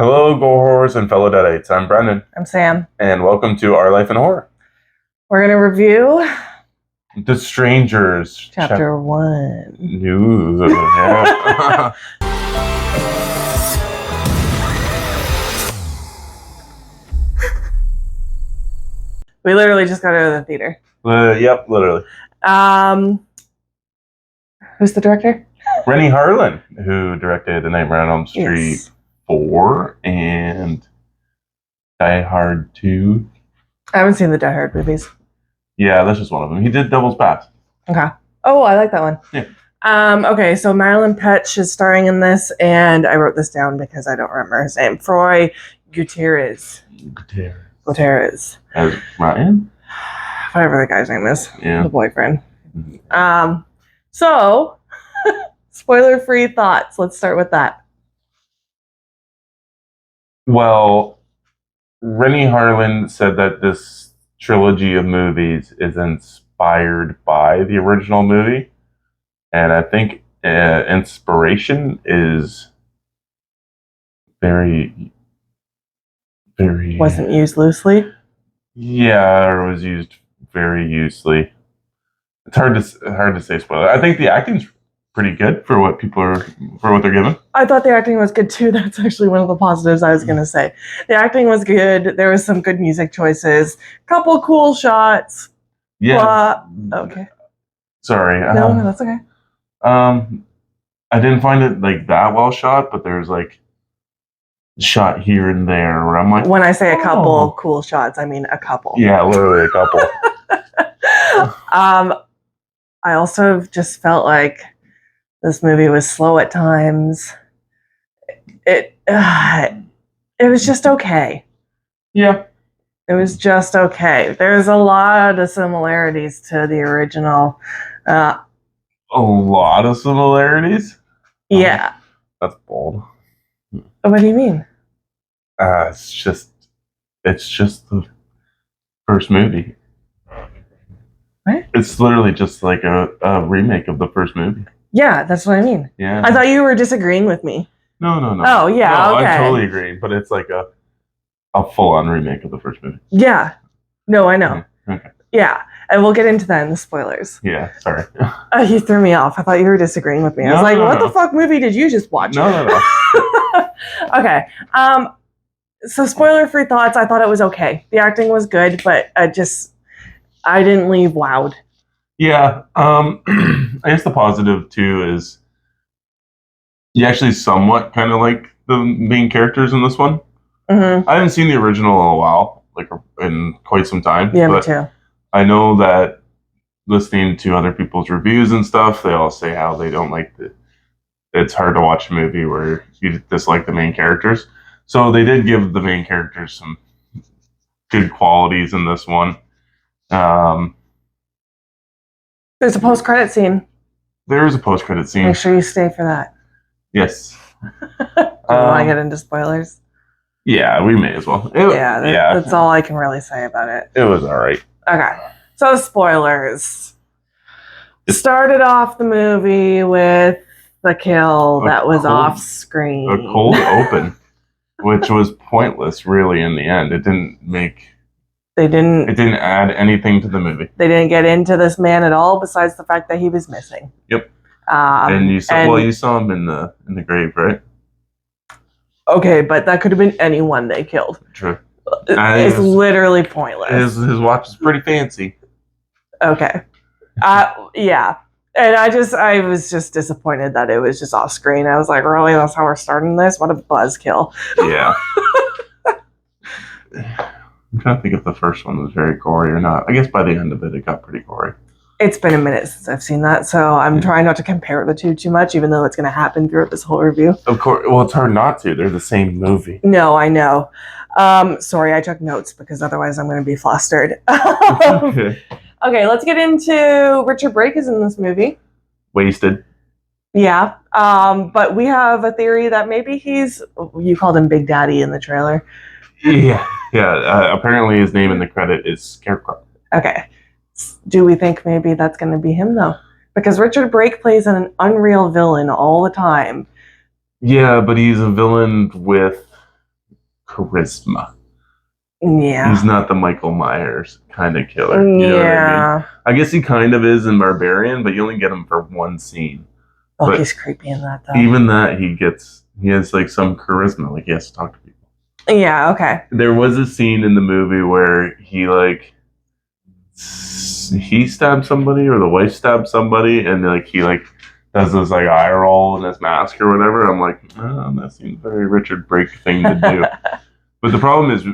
Hello, Go Horrors and fellow Deadites. I'm Brendan, I'm Sam. and welcome to Our Life in Horror. We're going to review The Strangers. Chapter 1. Ooh, yeah. We literally just got out of the theater. Yep, literally. Who's the director? Rennie Harlan, who directed The Nightmare on Elm Street 4 and Die Hard 2. I haven't seen the Die Hard movies. Yeah, that's just one of them. He did Devil's Pass. Okay. Oh, I like that one. Yeah. Okay, so Marilyn Petch is starring in this, and I wrote this down because I don't remember his name. Troy Gutierrez. As Ryan? Whatever the guy's name is. Yeah. The boyfriend. So, spoiler-free thoughts. Let's start with that. Well, Rennie Harlan said that this trilogy of movies is inspired by the original movie. And I think inspiration is very... Wasn't used loosely? Yeah, or was used very loosely. It's hard to say spoiler. I think the acting's pretty good for what they're given. I thought the acting was good too. That's actually one of the positives I was going to say. The acting was good. There was some good music choices. Couple cool shots. Yeah. Okay. Sorry. No, that's okay. I didn't find it like that well shot, but there's like shot here and there where I'm like, when I say a couple cool shots, I mean a couple. Yeah, literally a couple. I also just felt like this movie was slow at times. It was just okay. Yeah. It was just okay. There's a lot of similarities to the original. A lot of similarities? Yeah. That's bold. What do you mean? It's just the first movie. What? It's literally just like a remake of the first movie. Yeah, that's what I mean. Yeah. I thought you were disagreeing with me. No. Oh, yeah, no, okay. I'm totally agreeing, but it's like a full-on remake of the first movie. Yeah. No, I know. Okay. Yeah, and we'll get into that in the spoilers. Yeah, sorry. You threw me off. I thought you were disagreeing with me. I was like, what the fuck movie did you just watch? No. Okay. So spoiler-free thoughts, I thought it was okay. The acting was good, but I didn't leave wowed. Yeah. I guess the positive, too, is you actually somewhat kind of like the main characters in this one. Mm-hmm. I haven't seen the original in a while, like in quite some time. Yeah, me too. I know that listening to other people's reviews and stuff, they all say how they don't like it's hard to watch a movie where you dislike the main characters. So they did give the main characters some good qualities in this one. There's a post-credit scene. There is a post-credit scene. Make sure you stay for that. Yes. Do you want to get into spoilers? Yeah, we may as well. That's all I can really say about it. It was all right. Okay, so spoilers. Started off the movie with the kill that was off screen. A cold open, which was pointless, really. In the end, it didn't add anything to the movie. They didn't get into this man at all, besides the fact that he was missing. Yep. And you saw him in the grave, right? Okay, but that could have been anyone they killed. True. It's literally pointless. His watch is pretty fancy. Okay. Yeah. And I was just disappointed that it was just off screen. I was like, really? That's how we're starting this? What a buzzkill. Yeah. I'm trying to think if the first one was very gory or not. I guess by the end of it got pretty gory. It's been a minute since I've seen that, so I'm trying not to compare the two too much, even though it's going to happen throughout this whole review. Of course. Well, it's hard not to. They're the same movie. No, I know. Sorry, I took notes because otherwise I'm going to be flustered. Okay, let's get into Richard Brake is in this movie. Wasted. Yeah, but we have a theory that maybe you called him Big Daddy in the trailer. Yeah. Apparently his name in the credit is Scarecrow. Okay. Do we think maybe that's going to be him, though? Because Richard Brake plays an unreal villain all the time. Yeah, but he's a villain with charisma. Yeah. He's not the Michael Myers kind of killer. You know what I mean? I guess he kind of is in Barbarian, but you only get him for one scene. Oh, he's creepy in that though. Even that he has like some charisma, like he has to talk to people. Yeah, okay. There was a scene in the movie where he stabbed somebody or the wife stabbed somebody, and like he does this like eye roll in his mask or whatever. I'm like, oh, that seems very Richard Brake thing to do. But the problem is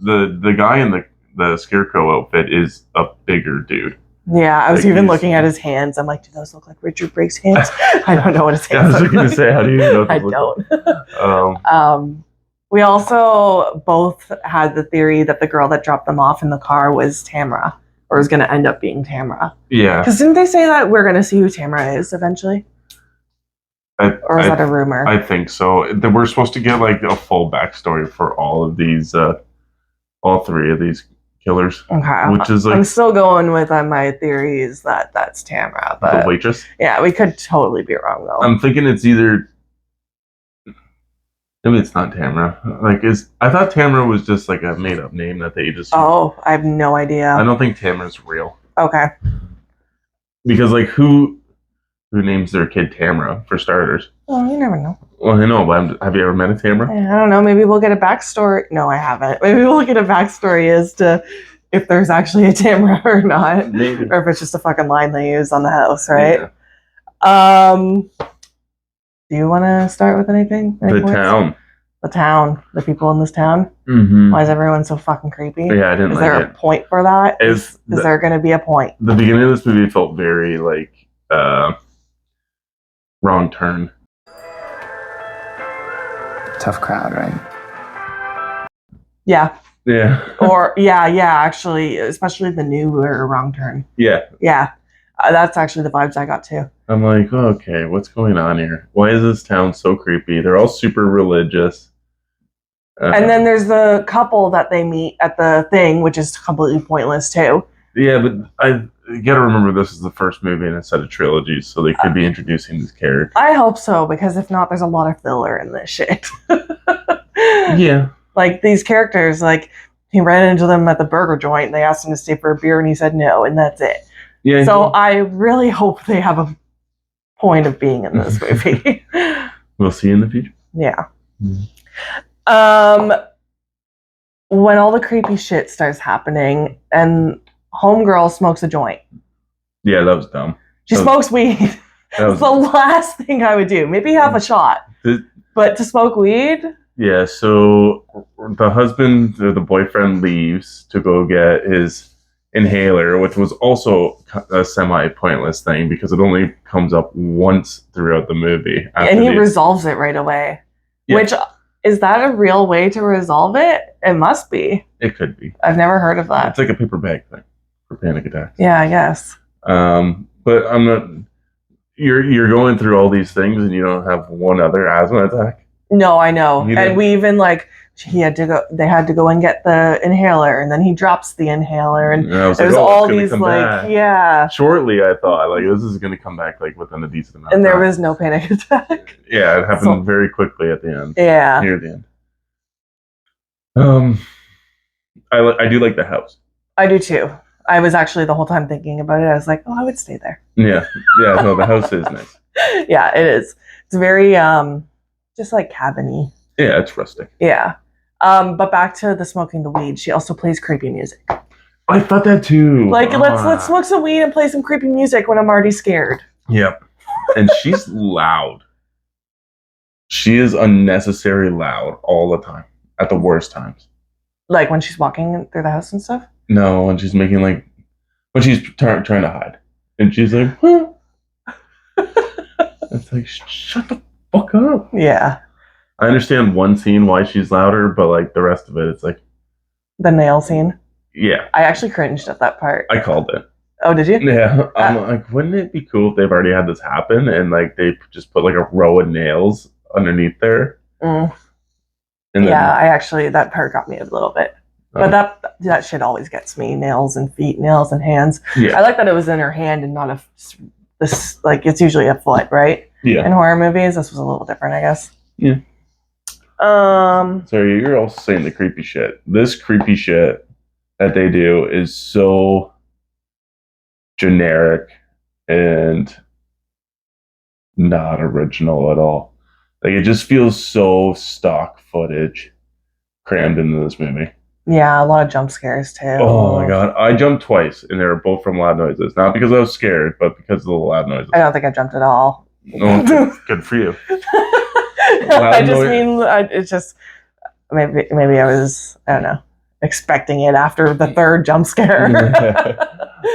the guy in the scarecrow outfit is a bigger dude. Yeah, I was even looking at his hands. I'm like, do those look like Richard Brake's hands? I don't know what his hands look like. I was going to say, how do you know? I don't. We also both had the theory that the girl that dropped them off in the car was Tamara, or was going to end up being Tamara. Yeah. Because didn't they say that we're going to see who Tamara is eventually? Or is that a rumor? I think so. We're supposed to get like a full backstory for all of these, all three of these killers. Okay. Which is like, I'm still going with my theories that that's Tamara. But the waitress? Yeah, we could totally be wrong though. I'm thinking it's either... Maybe it's not Tamara. I thought Tamara was just like a made up name that they just... Oh, I have no idea. I don't think Tamara's real. Okay. Because like who names their kid Tamara, for starters? Well, you never know. Well, I know, but have you ever met a Tamara? I don't know. Maybe we'll get a backstory. No, I haven't. Maybe we'll get a backstory as to if there's actually a Tamara or not. Maybe. Or if it's just a fucking line they use on the house, right? Yeah. Do you want to start with anything? The town. The town. The people in this town. Mm-hmm. Why is everyone so fucking creepy? Yeah, I didn't Is like there it. a point for that? Is there going to be a point? The beginning of this movie felt very like Wrong Turn. Tough crowd, right? Yeah. Yeah. Or yeah, actually, especially the newer Wrong Turn. Yeah. Yeah. That's actually the vibes I got too. I'm like, okay, what's going on here? Why is this town so creepy? They're all super religious. And then there's the couple that they meet at the thing, which is completely pointless too. Yeah, but I gotta remember this is the first movie in a set of trilogies, so they could be introducing this character. I hope so, because if not, there's a lot of filler in this shit. Yeah. Like these characters, like he ran into them at the burger joint, and they asked him to stay for a beer, and he said no, and that's it. Yeah. So I really hope they have a point of being in this movie. We'll see in the future. Yeah. Mm-hmm. When all the creepy shit starts happening and homegirl smokes a joint. Yeah, that was dumb. She smokes weed. That's the last thing I would do. Maybe have a shot. But to smoke weed? Yeah, so the husband or the boyfriend leaves to go get his inhaler, which was also a semi-pointless thing because it only comes up once throughout the movie. And he resolves it right away. Yeah. Which, is that a real way to resolve it? It must be. It could be. I've never heard of that. It's like a paper bag thing for panic attacks. Yeah, I guess. But I'm not... You're going through all these things and you don't have one other asthma attack? No, I know. And we even they had to go and get the inhaler, and then he drops the inhaler, and there's all these yeah. Shortly, I thought this is going to come back within a decent amount. And there was no panic attack. Yeah, it happened very quickly at the end. Yeah, near the end. I do like the house. I do too. I was actually the whole time thinking about it. I was like, oh, I would stay there. Yeah. No, the house is nice. Yeah, it is. It's very just like cabiny. Yeah, it's rustic. Yeah. But back to the smoking the weed. She also plays creepy music. I thought that too. Let's smoke some weed and play some creepy music when I'm already scared. Yep. And she's loud. She is unnecessary loud all the time at the worst times. Like when she's walking through the house and stuff? No, when she's making when she's trying to hide. And she's like, huh? It's like, shut the fuck up. Yeah. I understand one scene why she's louder, but the rest of it, it's like the nail scene. Yeah, I actually cringed at that part. I called it. Oh, did you? Yeah, I'm like, wouldn't it be cool if they've already had this happen and they just put a row of nails underneath there? Mm. And yeah, I actually that part got me a little bit, but that shit always gets me. Nails and feet, nails and hands. Yeah, I like that it was in her hand and not it's usually a foot, right? Yeah. In horror movies, this was a little different, I guess. Yeah. Sorry, you're also saying the creepy shit. This creepy shit that they do is so generic and not original at all. Like it just feels so stock footage crammed into this movie. Yeah, a lot of jump scares too. Oh my god, I jumped twice, and they were both from loud noises. Not because I was scared, but because of the loud noises. I don't think I jumped at all. Oh, good for you. I just mean, it's just maybe I was, I don't know, expecting it after the third jump scare.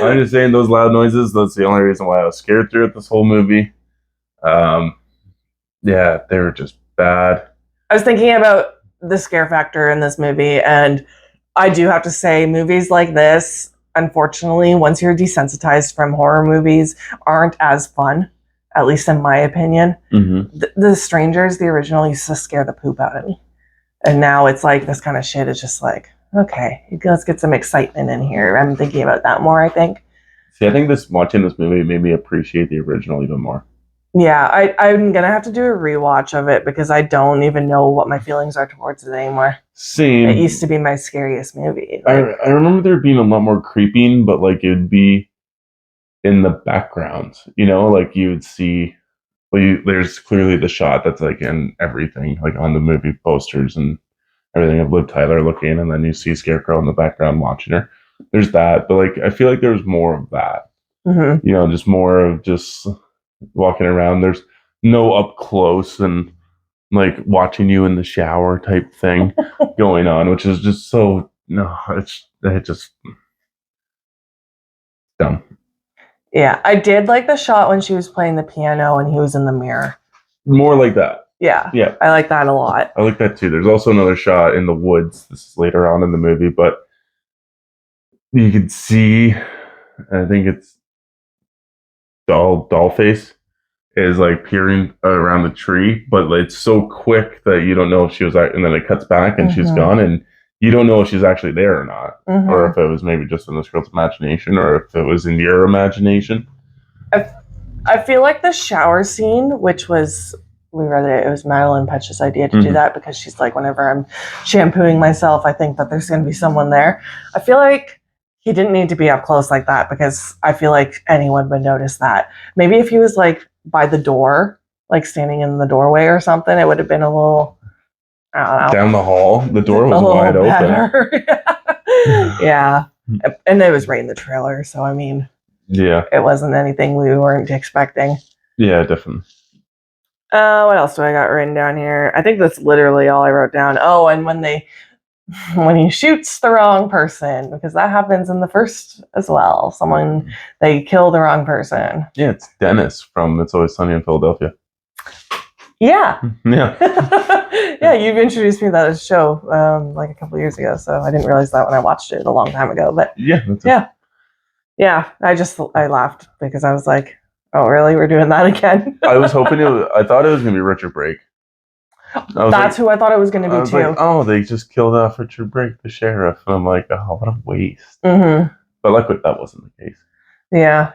I'm just saying those loud noises. That's the only reason why I was scared through it this whole movie. Yeah, they were just bad. I was thinking about the scare factor in this movie, and I do have to say, movies like this, unfortunately, once you're desensitized from horror movies, aren't as fun. At least in my opinion. Mm-hmm. The Strangers, the original, used to scare the poop out of me. And now it's like this kind of shit is just like, okay, let's get some excitement in here. I'm thinking about that more, I think. See, I think watching this movie made me appreciate the original even more. Yeah, I'm going to have to do a rewatch of it because I don't even know what my feelings are towards it anymore. Same. It used to be my scariest movie. I remember there being a lot more creeping, but like it would be in the background, like you would see, there's clearly the shot that's like in everything, like on the movie posters and everything of Liv Tyler looking, and then you see Scarecrow in the background watching her. There's that, but like I feel like there's more of that. Mm-hmm. Just more of just walking around. There's no up close and like watching you in the shower type thing going on, which is just so it just dumb. Yeah, I did like the shot when she was playing the piano and he was in the mirror. More like that. Yeah. Yeah. I like that a lot. I like that too. There's also another shot in the woods. This is later on in the movie, but you can see, I think it's Dollface is like peering around the tree, but it's so quick that you don't know if she was, and then it cuts back and she's gone, and you don't know if she's actually there or not, or if it was maybe just in this girl's imagination, or if it was in your imagination. I feel like the shower scene, which was, we read it was Madeline Petch's idea to do that because she's like, whenever I'm shampooing myself, I think that there's going to be someone there. I feel like he didn't need to be up close like that because I feel like anyone would notice that. Maybe if he was like by the door, like standing in the doorway or something, it would have been a little, I don't know. Down the hall, the door was wide open. Yeah. And it was right in the trailer, so I mean, yeah, it wasn't anything we weren't expecting. Yeah, definitely. What else do I got written down here? I think that's literally all I wrote down. Oh, and when he shoots the wrong person, because that happens in the first as well. They kill the wrong person. Yeah, it's Dennis from It's Always Sunny in Philadelphia. Yeah. Yeah. Yeah, you've introduced me to that show like a couple of years ago, so I didn't realize that when I watched it a long time ago. But yeah, I laughed because I was like, oh, really? We're doing that again? I was hoping I thought it was going to be Richard Brake. That's who I thought it was going to be too. Like, oh, they just killed off Richard Brake, the sheriff. And I'm like, oh, what a waste. Mm-hmm. But luckily that wasn't the case. Yeah.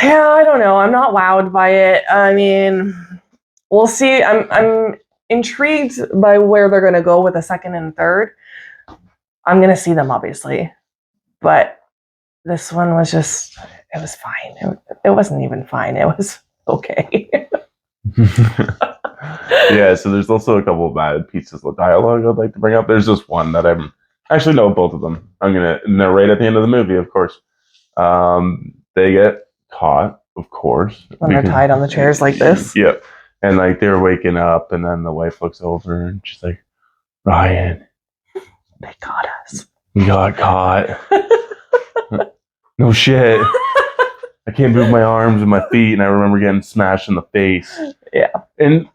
Yeah, I don't know. I'm not wowed by it. I mean, we'll see. I'm intrigued by where they're going to go with the second and third. I'm going to see them, obviously. But this one was just, it was fine. It wasn't even fine. It was okay. Yeah, so there's also a couple of bad pieces of dialogue I'd like to bring up. There's just one that I'm actually no, both of them. I'm gonna narrate at the end of the movie, of course. They get caught, of course, when they're tied on the chairs like this. Yep, and like they're waking up, and then the wife looks over and she's like, "Ryan, they caught us. We got caught." No shit. I can't move my arms and my feet, and I remember getting smashed in the face. Yeah. And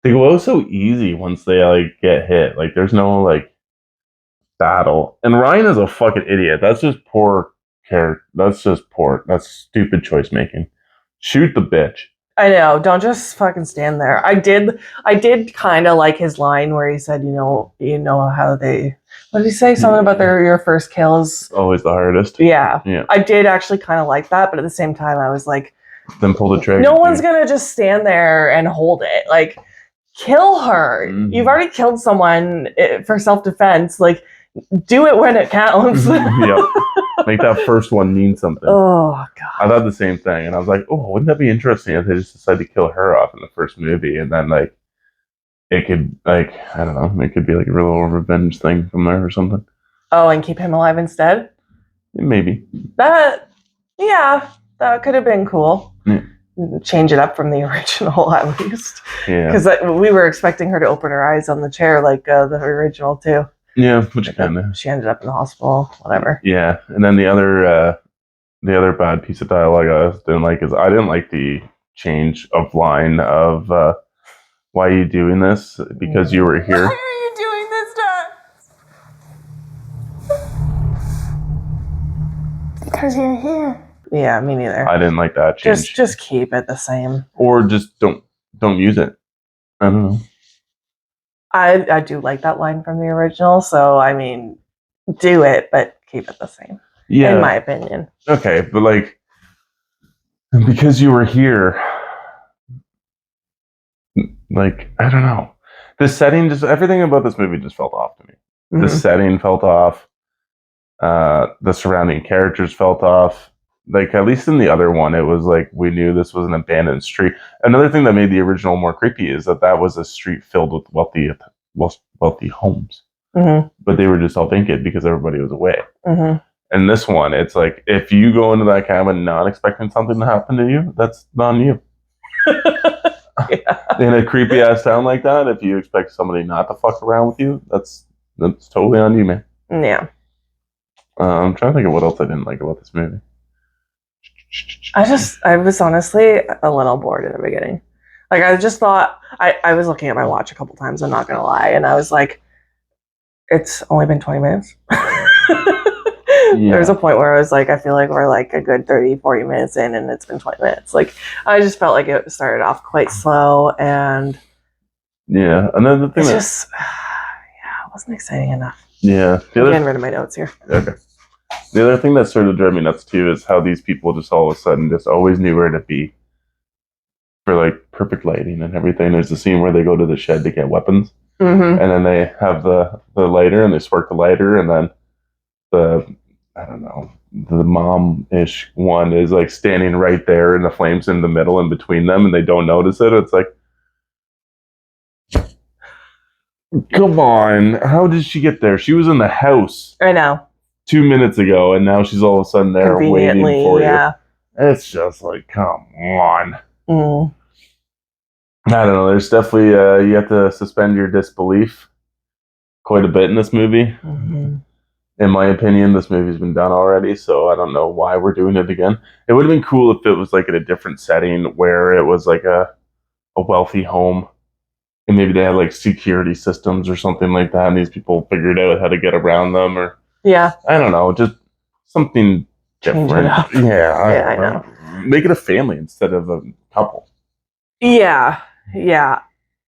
they go so easy once they like get hit. Like there's no like battle. And Ryan is a fucking idiot. That's just poor care. That's stupid choice making. Shoot the bitch. I know. Don't just fucking stand there. I did kind of like his line where he said, you know how they. What did he say? Something about your first kill is always the hardest. Yeah. I did actually kind of like that, but at the same time, I was like, then pull the trigger. No one's gonna just stand there and hold it. Like, kill her. Mhm. You've already killed someone for self-defense. Like, do it when it counts. Yep. Make that first one mean something. Oh god. I thought the same thing, and I was like, "Oh, wouldn't that be interesting if they just decided to kill her off in the first movie, and then like it could like I don't know, it could be like a real revenge thing from there or something. Oh, and keep him alive instead? Maybe. That could have been cool. Yeah. Change it up from the original at least. Yeah. Because we were expecting her to open her eyes on the chair like the original too. Yeah, which kind of. She ended up in the hospital. Whatever. Yeah, and then the other bad piece of dialogue I didn't like is I didn't like the change of line of why are you doing this? Because you were here. Why are you doing this, Dad? Because you're here. Yeah, me neither. I didn't like that change. Just keep it the same. Or just don't use it. I don't know. I do like that line from the original, so I mean, do it, but keep it the same. Yeah. In my opinion. Okay, but like because you were here, like I don't know. The setting just everything about this movie just felt off to me. The setting felt off. The surrounding characters felt off. Like at least in the other one, it was like we knew this was an abandoned street. Another thing that made the original more creepy is that was a street filled with wealthy homes, but they were just all vacant because everybody was away. And this one, it's like if you go into that cabin not expecting something to happen to you, that's on you. Yeah. In a creepy ass town like that, if you expect somebody not to fuck around with you, that's totally on you, man. Yeah. I'm trying to think of what else I didn't like about this movie. I was honestly a little bored in the beginning. Like I just thought I was looking at my watch a couple times, I'm not gonna lie, and I was like, it's only been 20 minutes. There was a point where I was like, I feel like we're like a good 30, 40 minutes in and it's been 20 minutes. Like I just felt like it started off quite slow and yeah, and then the thing it wasn't exciting enough. Yeah. I'm getting rid of my notes here. Okay. The other thing that sort of drove me nuts too is how these people just all of a sudden just always knew where to be for like perfect lighting and everything. There's the scene where they go to the shed to get weapons, and then they have the lighter and they spark the lighter, and then the mom-ish one is like standing right there, and the flames in the middle in between them, and they don't notice it. It's like, come on, how did she get there? She was in the house. I know. 2 minutes ago, and now she's all of a sudden there waiting for you. It's just like, come on. I don't know. There's definitely you have to suspend your disbelief quite a bit in this movie. In my opinion, this movie's been done already, so I don't know why we're doing it again. It would have been cool if it was like in a different setting where it was like a wealthy home, and maybe they had like security systems or something like that, and these people figured out how to get around them, or I don't know, just something different. Change it up. Yeah, I know. Make it a family instead of a couple. Yeah.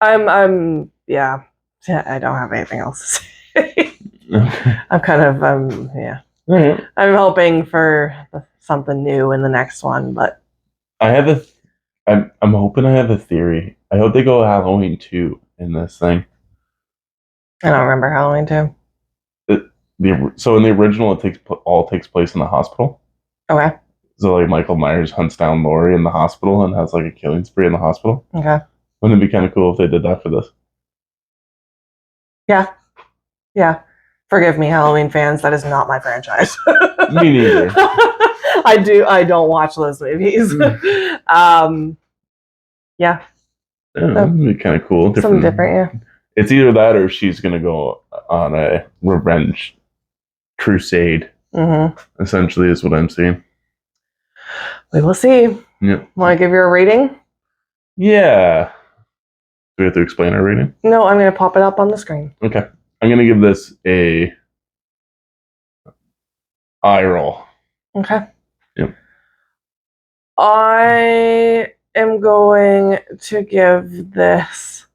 I don't have anything else to say. I'm kind of I'm hoping for something new in the next one, but I'm hoping I have a theory. I hope they go Halloween 2 in this thing. I don't remember Halloween 2. So in the original, it takes place in the hospital. Okay. So like Michael Myers hunts down Laurie in the hospital and has like a killing spree in the hospital. Okay. Wouldn't it be kind of cool if they did that for this? Yeah. Forgive me, Halloween fans. That is not my franchise. Me neither. I don't watch those movies. Yeah. That'd be kind of cool. Something different, yeah. It's either that or she's going to go on a revenge crusade. Essentially is what I'm seeing. We will see. Yeah. Want to give you a rating? Yeah. Do we have to explain our rating? No, I'm going to pop it up on the screen. Okay. I'm going to give this a eye roll. Okay. Yep. I am going to give this,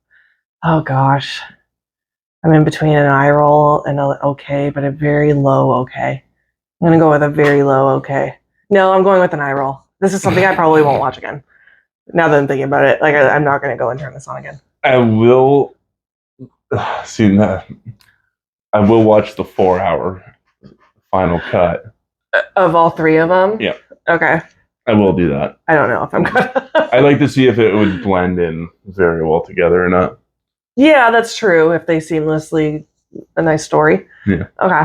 oh gosh, I'm in between an eye roll and an okay, but a very low okay. I'm going to go with a very low okay. No, I'm going with an eye roll. This is something I probably won't watch again. Now that I'm thinking about it, like I'm not going to go and turn this on again. I will see that. I will watch the 4-hour final cut. Of all three of them? Yeah. Okay. I will do that. I don't know if I'm good. I'd like to see if it would blend in very well together or not. Yeah, that's true. If they seamlessly, a nice story. Yeah. Okay.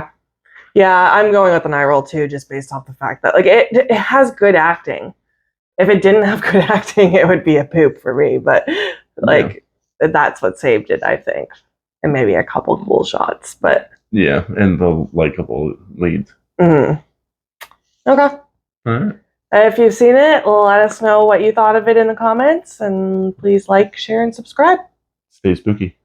Yeah, I'm going with an eye roll too, just based off the fact that like it has good acting. If it didn't have good acting, it would be a poop for me. But like that's what saved it, I think. And maybe a couple cool shots, but yeah, and the likable leads. Okay. All right. If you've seen it, let us know what you thought of it in the comments, and please like, share, and subscribe. Stay spooky.